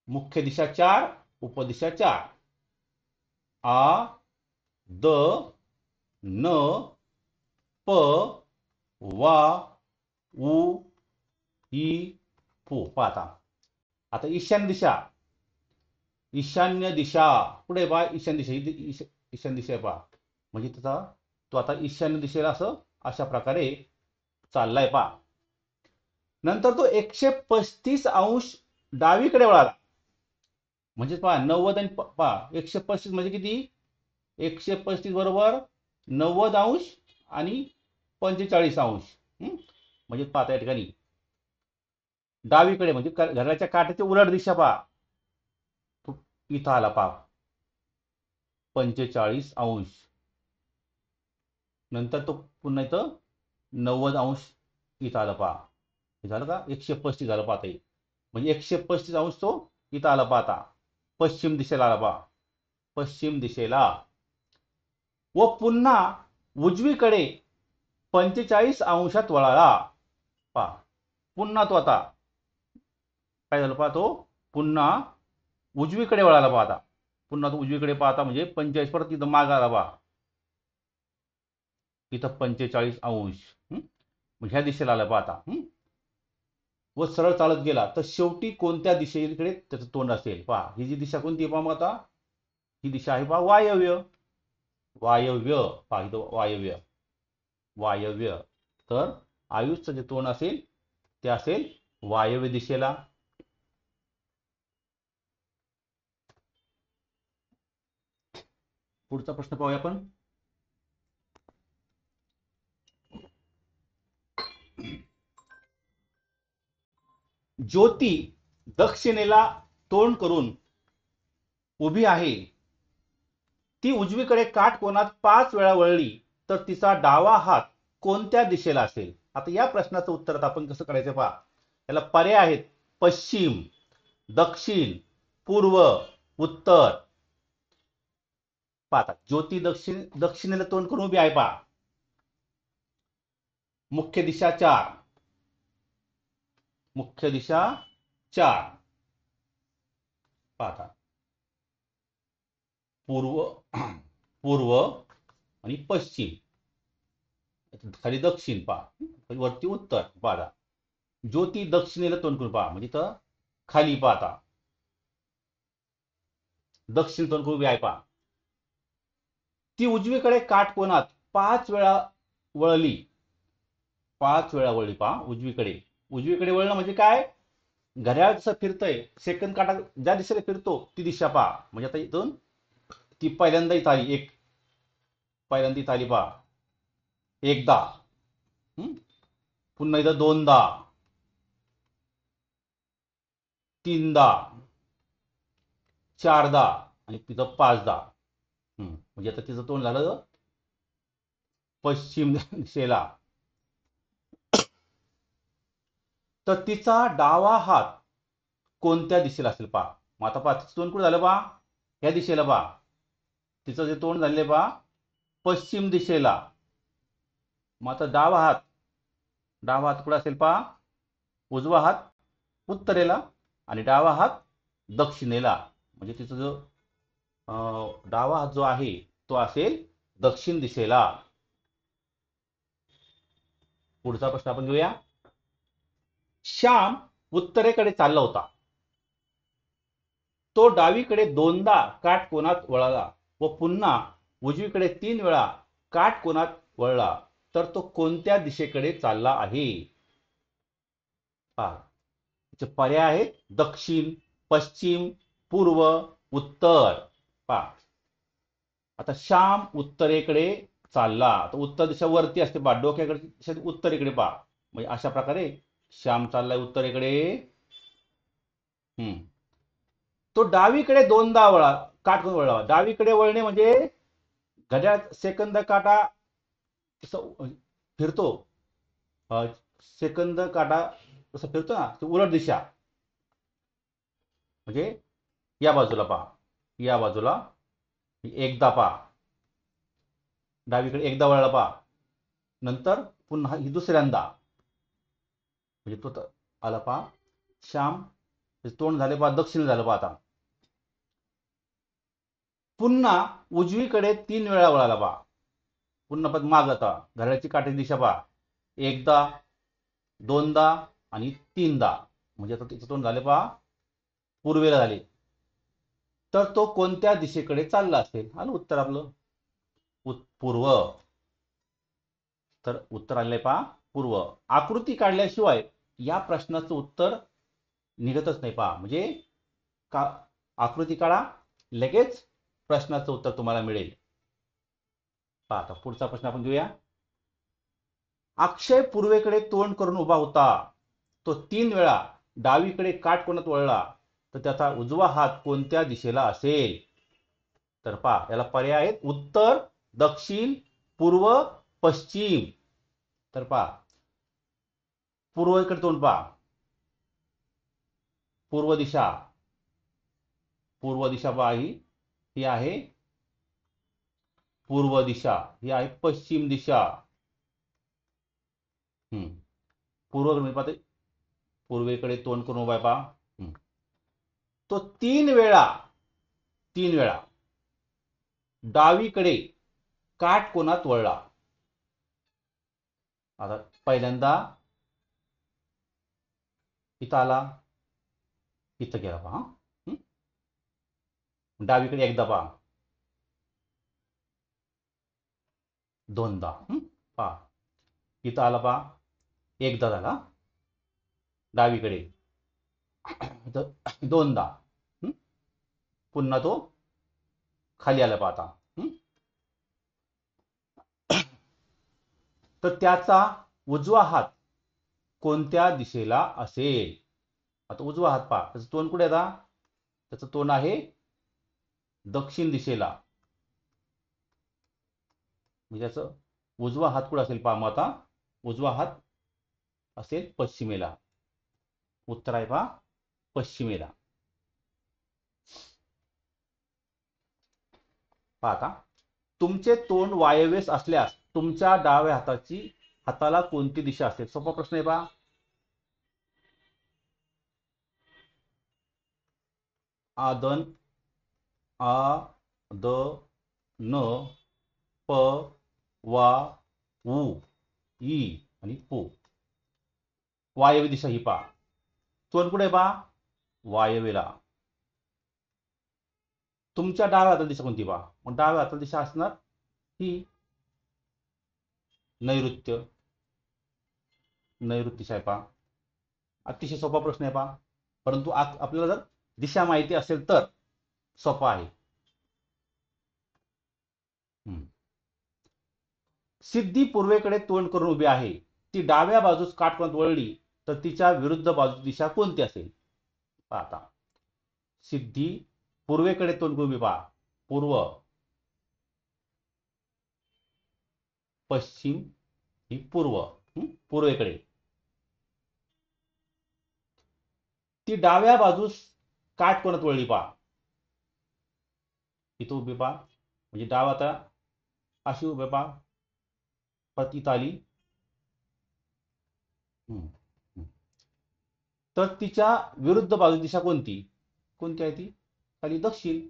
मुख्य दिशा 4, उपदिशा 4. आ द न प वा उ ई पू. पाहता आता ईशान्य दिशा पुढे पहा. ईशान्य दिशा ईशान्य दिशा पहा म्हणजे त्याचा तो आता ईशान्य दिशेला अशा प्रकारे चाललाय पहा. नंतर तो 135 अंश डावीकडे वळाला म्हणजे पहा 90 आणि पहा 135 म्हणजे किती? 135 बरोबर 90 अंश आणि 45 अंश. म्हणजे पहा या ठिकाणी डावीकडे म्हणजे घड्याळाच्या काट्याची उलट दिशा पहा. इथं आला पहा 45 अंश. नंतर तो पुन्हा इथं 90 अंश इथं आला पहा. हे झालं का? 135 झालं पाहता. म्हणजे 135 अंश तो इथं आला पाहता. पश्चिम दिशेला आला पहा. पश्चिम दिशेला व पुन्हा उजवीकडे 45 अंशात वळाला पहा. पुन्हा तो आता काय झालं पहा, तो पुन्हा उजवीकडे वळाला पाहता. पुन्हा तो उजवीकडे पाहता म्हणजे 45 परत तिथं माग आला पहा. इथं 45 अंश ह्या दिशेला आला पाहता. व सरळ चालत गेला तर शेवटी कोणत्या दिशेकडे त्याचं तोंड असेल पहा. ही जी दिशा कोणती पहा मग आता? ही दिशा आहे पहा वायव्य. वायव्य पहा इथं वायव्य. तर आयुषचं जे तोंड असेल ते असेल वायव्य दिशेला. पुढचा प्रश्न पाहूया आपण. ज्योती दक्षिणेला तोंड करून उभी आहे. ती उजवीकडे काटकोनात 5 वेळा वळली तर तिचा डावा हात कोणत्या दिशेला असेल? आता या प्रश्नाचं उत्तर आपण कसं करायचं पहा. याला पर्याय आहेत पश्चिम, दक्षिण, पूर्व, उत्तर. पाहता ज्योती दक्षिणेला तोंड करून उभी आहे पहा. मुख्य दिशा 4. मुख्य दिशा 4 पाहता. पूर्व आणि पश्चिम. खाली दक्षिण पहा, वरती उत्तर पाहता. ज्योती दक्षिणेला तोंड करून पहा म्हणजे तर खाली पाहता दक्षिण तोंड करून उभी आहे पहा. ती उजवीकडे काटकोनात 5 वेळा वळली. 5 वेळा वळली पहा उजवीकडे. उजवीकडे वळणं म्हणजे काय? घड्याळ जसं फिरतंय सेकंद काटा ज्या दिशेला फिरतो ती दिशा पहा. म्हणजे आता इथून ती पहिल्यांदा इथं आली. पहिल्यांदा इथं आली पहा एकदा. पुन्हा इथं दोनदा, तीनदा, चारदा आणि तिथं 5दा. म्हणजे आता तिचं तोंड झालं पश्चिम दिशेला. तर तिचा डावा हात कोणत्या दिशेला असेल पहा. मग आता पहा तिचं तोंड कुठे झालं पहा या दिशेला पहा. तिचं जे तोंड झाले पहा पश्चिम दिशेला. मग आता डावा हात कुठे असेल पहा. उजवा हात उत्तरेला आणि डावा हात दक्षिणेला. म्हणजे तिचं जो डावा हात जो आहे तो असेल दक्षिण दिशेला. पुढचा प्रश्न आपण घेऊया. श्याम उत्तरेकडे चालला होता. तो डावीकडे 2दा काटकोनात वळला व पुन्हा उजवीकडे 3 वेळा काटकोनात वळला, तर तो कोणत्या दिशेकडे चालला आहे? त्याचे पर्याय आहेत दक्षिण, पश्चिम, पूर्व, उत्तर. पहा, आता श्याम उत्तरेकडे चालला, तर उत्तर दिशा वरती असते पहा, डोक्याकडे दिशा उत्तरेकडे पहा. म्हणजे अशा प्रकारे श्याम चाललाय उत्तरेकडे. तो डावीकडे 2दा काटकोन वळला. डावीकडे वळणे म्हणजे घड्याळ सेकंद काटा फिरतो, सेकंद काटा कसं फिरतो ना, ती उलट दिशा. म्हणजे या बाजूला पहा, या बाजूला एकदा पहा, डावीकडे एकदा वळला पहा, नंतर पुन्हा ही दुसऱ्यांदा. म्हणजे तो आला पहा, श्याम तोंड झाले पहा, दक्षिण झालं पहा. आता पुन्हा उजवीकडे 3 वेळा वळाला पहा. पुन्हा पण माग आता घड्याळाची काटेची दिशा पहा, एकदा, 2दा आणि 3दा. म्हणजे आता तिचं तोंड झाले पहा, पूर्वेला झाले. तर तो कोणत्या दिशेकडे चालला असेल? आलं उत्तर आपलं पूर्व. तर उत्तर आले पहा पूर्व. आकृती काढल्याशिवाय या प्रश्नाचं उत्तर निघतच नाही पहा. म्हणजे आकृती काढा, लगेच प्रश्नाचं उत्तर तुम्हाला मिळेल. पहा, आता पुढचा प्रश्न आपण घेऊया. अक्षय पूर्वेकडे तोंड करून उभा होता. तो 3 वेळा डावीकडे काटकोनात वळला, तर त्याचा उजवा हात कोणत्या दिशेला असेल? तर पहा, याला पर्याय आहेत उत्तर, दक्षिण, पूर्व, पश्चिम. तर पहा, पूर्वेकडे तोंड पहा, पूर्व दिशा. पूर्व दिशा पहा, ही आहे पूर्व दिशा, ही आहे पश्चिम दिशा. पूर्वेकडे पाहते, पूर्वेकडे तोंड करून उभा पहा. तो 3 वेळा डावीकडे काटकोनात वळला. आता पहिल्यांदा इथं आला, इथं गेला पहा. डावीकडे एकदा पहा, 2दा पहा. इथं आला पहा, एकदा झाला डावीकडे, 2दा. पुन्हा तो खाली आला पहा. आता तर त्याचा उजवा हात कोणत्या दिशेला असेल? आता उजवा हात पहा, त्याचं तोंड कुठे आहे? त्याचं तोंड आहे दक्षिण दिशेला. म्हणजे त्याचं उजवा हात कुठे असेल पहा. मग आता उजवा हात असेल पश्चिमेला. उत्तर आहे पहा पश्चिमेला. पाहता, तुमचे तोंड वायव्येस असल्यास तुमच्या डाव्या हाताला कोणती दिशा असेल? सोपा प्रश्न आहे पहा. आदन, आ, द, न, प, वा, उ, ई आणि पू. वायव्य दिशा ही पहा. तोंड कुठे पहा? वायव्येला. तुमच्या डाव्या हाताला दिशा कोणती पहा? मग डाव्या हाताला दिशा असणार ही नैऋत्य. नैऋत्य दिशा आहे पहा. अतिशय सोपा प्रश्न आहे पहा, परंतु आपल्याला जर दिशा माहिती असेल तर सोपा आहे. सिद्धी पूर्वेकडे तोंड करून उभी आहे. ती डाव्या बाजूस काटकोनात वळली, तर तिच्या विरुद्ध बाजूची दिशा कोणती असेल? पाहता, सिद्धी पूर्वेकडे तोंड करून उभी पहा, पूर्व, पश्चिम ही पूर्व. पूर्वेकडे. ती डाव्या बाजूस काटकोनात वळली पहा, इथं उभी पहा. म्हणजे डावा आता अशी उभे पहा, पतीत आली. तर तिच्या विरुद्ध बाजू दिशा कोणती आहे? ती खाली दक्षिण.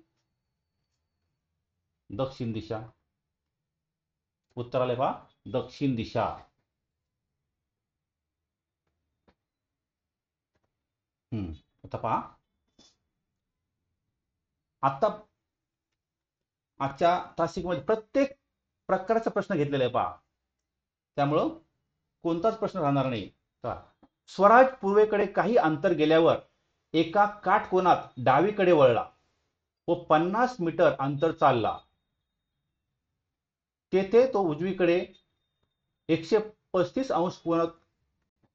दक्षिण दिशा. उत्तर आले पहा दक्षिण दिशा. आता पहा, आता आजच्या तासिकमध्ये प्रत्येक प्रकारचा प्रश्न घेतलेला आहे पहा, त्यामुळं कोणताच प्रश्न राहणार नाही. स्वराज पूर्वेकडे काही अंतर गेल्यावर एका काटकोनात डावीकडे वळला व 50 मीटर अंतर चालला. तेथे तो उजवीकडे 135 अंश कोनात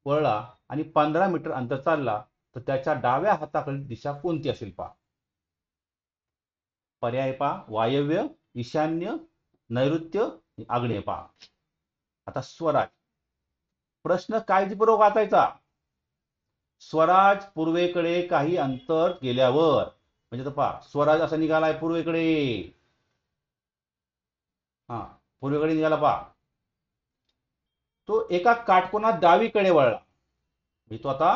वळला आणि 15 मीटर अंतर चालला, तर त्याच्या डाव्या हाताकडील दिशा कोणती असेल पहा. पर्याय पहा, वायव्य, ईशान्य, नैऋत्य, आग्नेय पहा. आता स्वराज प्रश्न काळजीपूर्वक वाचायचा. स्वराज पूर्वेकडे काही अंतर गेल्यावर, म्हणजे पहा स्वराज असा निघालाय पूर्वेकडे. पूर्वेकडे निघाला पहा. तो एका काटकोनात डावीकडे वळला, म्हणजे तो आता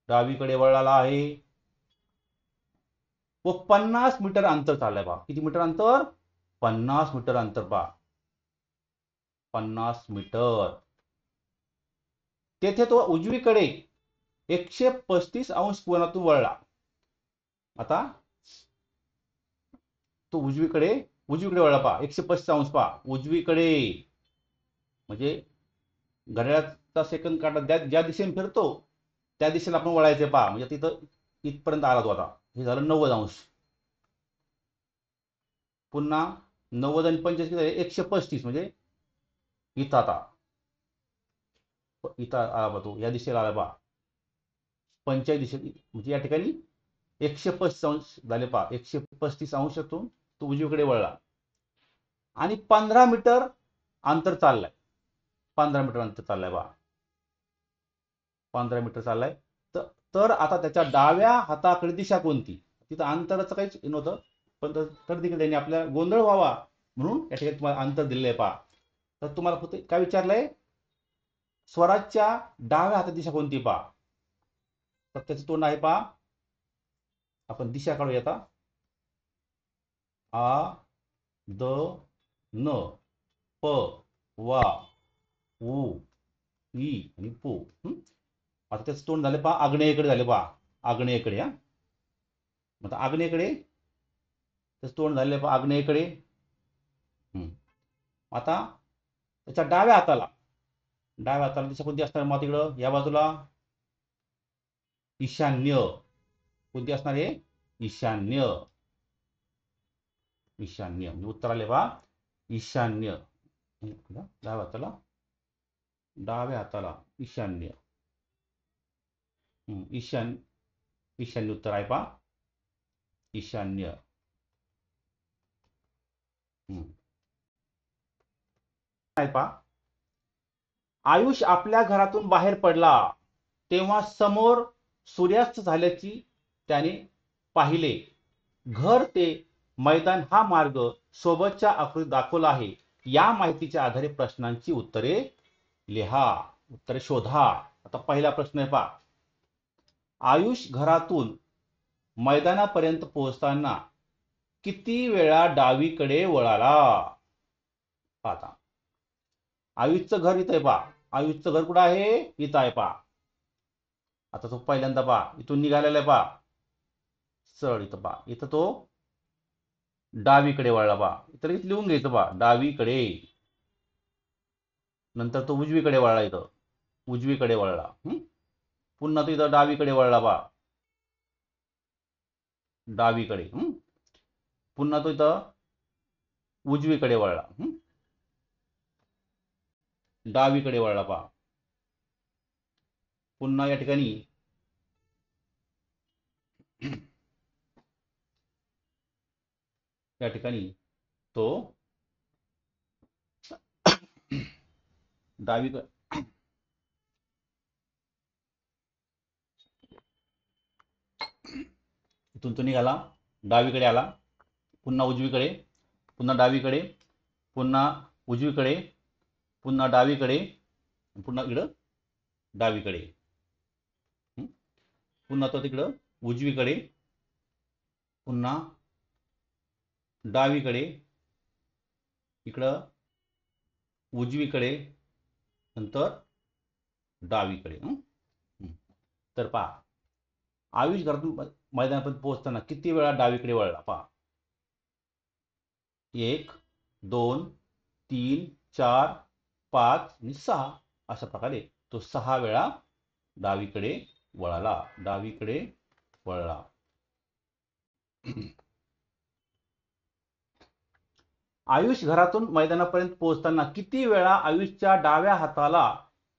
डावीकडे वळला आहे व 50 मीटर अंतर चाललंय पहा. किती मीटर अंतर? 50 मीटर अंतर पहा. 50 मीटर. तेथे तो उजवीकडे 135 अंश कोनातून वळला. आता तो उजवीकडे वळला पहा. 135 अंश पहा उजवीकडे, म्हणजे घड्याळाचा सेकंद काटा ज्या दिशेने फिरतो त्या दिशेला आपण वळायचे पहा. म्हणजे तिथं इथपर्यंत आला तो. आता हे झालं 90 अंश. पुन्हा 90 आणि 45 किती झाले? 135, म्हणजे इथं आता इथं आला तो, या दिशेला आला पहा. 45 दिशे, म्हणजे या ठिकाणी 135 अंश झाले पहा. 135 अंशातून तो उजवीकडे वळला आणि 15 मीटर अंतर चाललाय. 15 मीटर अंतर चाललाय पहा. 15 मीटर चाललाय. तर आता त्याच्या डाव्या हाताकडे दिशा कोणती? तिथं अंतराचं काहीच नव्हतं, पण तर देखील त्यांनी आपल्याला गोंधळ व्हावा म्हणून या ठिकाणी तुम्हाला अंतर दिलेलं आहे पहा. तर तुम्हाला फक्त काय विचारलंय? स्वराजच्या डाव्या हातात दिशा कोणती पहा. तर त्याचं तोंड आहे पहा. आपण दिशा काढूया आता. आ, द, न, प, वा, उ, ई आणि पू. आता त्याचं तोंड झाले पहा आग्नेयेकडे झाले पहा. आग्नेयेकडे. आता आग्नेयेकडे त्याचं तोंड झाले पहा आग्नेयेकडे. आता त्याच्या डाव्या हाताला दिशा कोणती असणार मग? तिकडं या बाजूला ईशान्य. कोणती असणार आहे? ईशान्य. म्हणजे उत्तर आले पहा ईशान्य. डाव्या हाताला ईशान्य. ईशान्य उत्तर आहे पहा. ईशान्य. आयुष आपल्या घरातून बाहेर पडला तेव्हा समोर सूर्यास्त झाल्याची त्याने पाहिले. घर ते मैदान हा मार्ग सोबतच्या आकृतीत दाखवला आहे. या माहितीच्या आधारे प्रश्नांची उत्तरे लिहा. उत्तरे शोधा. आता पहिला प्रश्न आहे पहा. आयुष घरातून मैदानापर्यंत पोहोचताना किती वेळा डावीकडे वळाला? आता आयुषचं घर इथं आहे पहा. आयुषचं घर कुठं आहे? इथं आहे पहा. आता तो पहिल्यांदा पहा इथून निघालेला आहे पहा. सरळ इथं पहा. इथं तो डावीकडे वळला पहा. इथं लिहून घ्यायचं पहा डावीकडे. नंतर तो उजवीकडे वळला. इथं उजवीकडे वळला. पुन्हा तो इथं डावीकडे वळला पहा. डावीकडे. पुन्हा तो इथं उजवीकडे वळला. डावीकडे वळला पहा. पुन्हा या ठिकाणी तो डावीकडे इथून तो निघाला, डावीकडे आला, पुन्हा उजवीकडे, पुन्हा डावीकडे, पुन्हा उजवीकडे, पुन्हा डावीकडे, पुन्हा इकडं डावीकडे, पुन्हा तो तिकडं उजवीकडे, पुन्हा डावीकडे, इकडं उजवीकडे, नंतर डावीकडे. तर पहा, आयुष घरातून मैदानापर्यंत पोहोचताना किती वेळा डावीकडे वळला पहा. 1, 2, 3, 4, 5 आणि 6 अशा प्रकारे तो 6 वेळा डावीकडे वळला. डावीकडे वळला. आयुष घरातून मैदानापर्यंत पोहोचताना किती वेळा आयुषच्या डाव्या हाताला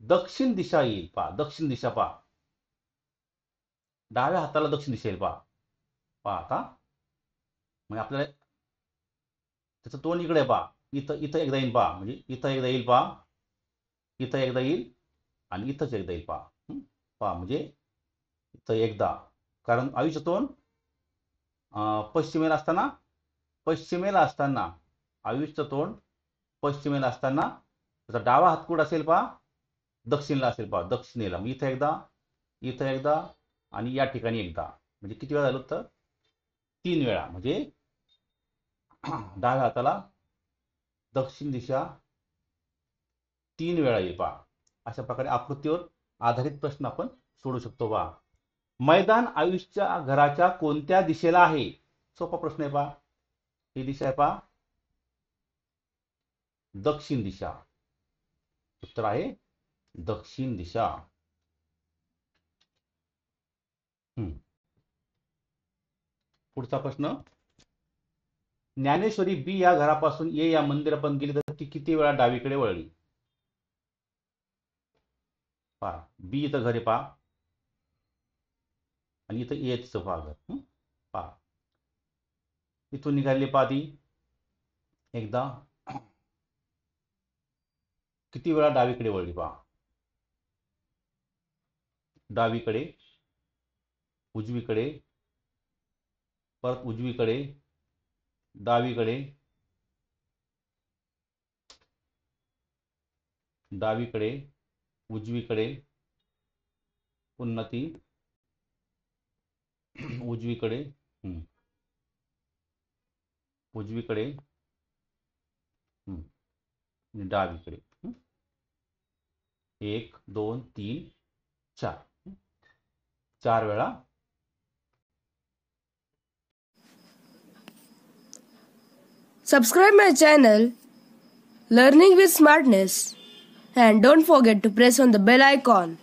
दक्षिण दिशा येईल पहा. दक्षिण दिशा पहा, डाव्या हाताला दक्षिण दिशा येईल पहा. पहा आता म्हणजे आपल्याला त्याचं तोंड इकडे पहा. इथं एकदा येईल पहा, म्हणजे इथं एकदा येईल पहा, इथं एकदा येईल आणि इथंच एकदा येईल पहा. पहा म्हणजे इथं एकदा, कारण आयुषचं तोंड पश्चिमेला असताना आयुषचं तोंड पश्चिमेला असताना त्याचा डावा हात कुठं असेल पहा, दक्षिणेला असेल पहा, दक्षिणेला. मग इथं एकदा आणि या ठिकाणी एकदा, म्हणजे किती वेळा झालं तर 3 वेळा. म्हणजे डाव्या हाताला दक्षिण दिशा 3 वेळा येईल पहा. अशा प्रकारे आकृतीवर आधारित प्रश्न आपण सोडू शकतो पहा. मैदान आयुषच्या घराच्या कोणत्या दिशेला आहे? सोपा प्रश्न आहे पहा. ही दिशा आहे पहा, दक्षिण दिशा. उत्तर आहे दक्षिण दिशा. पुढचा प्रश्न, ज्ञानेश्वरी बी या घरापासून ए या मंदिरापर्यंत गेली तर ती किती वेळा डावीकडे वळली? पहा, बी इथं घर आहे पहा, आणि इथं एच पहा घर. पहा, इथून निघाली पहा ती एकदा, किती वेळा डावीकडे वळली पहा. डावीकडे, उजवीकडे, परत उजवीकडे, डावीकडे, डावीकडे, उजवीकडे, पुन्हा ती उजवीकडे, उजवीकडे, डावीकडे. 1, 2, 3, 4, 4 वेळा. Subscribe my channel Learning with Smartness and don't forget to press on the bell icon.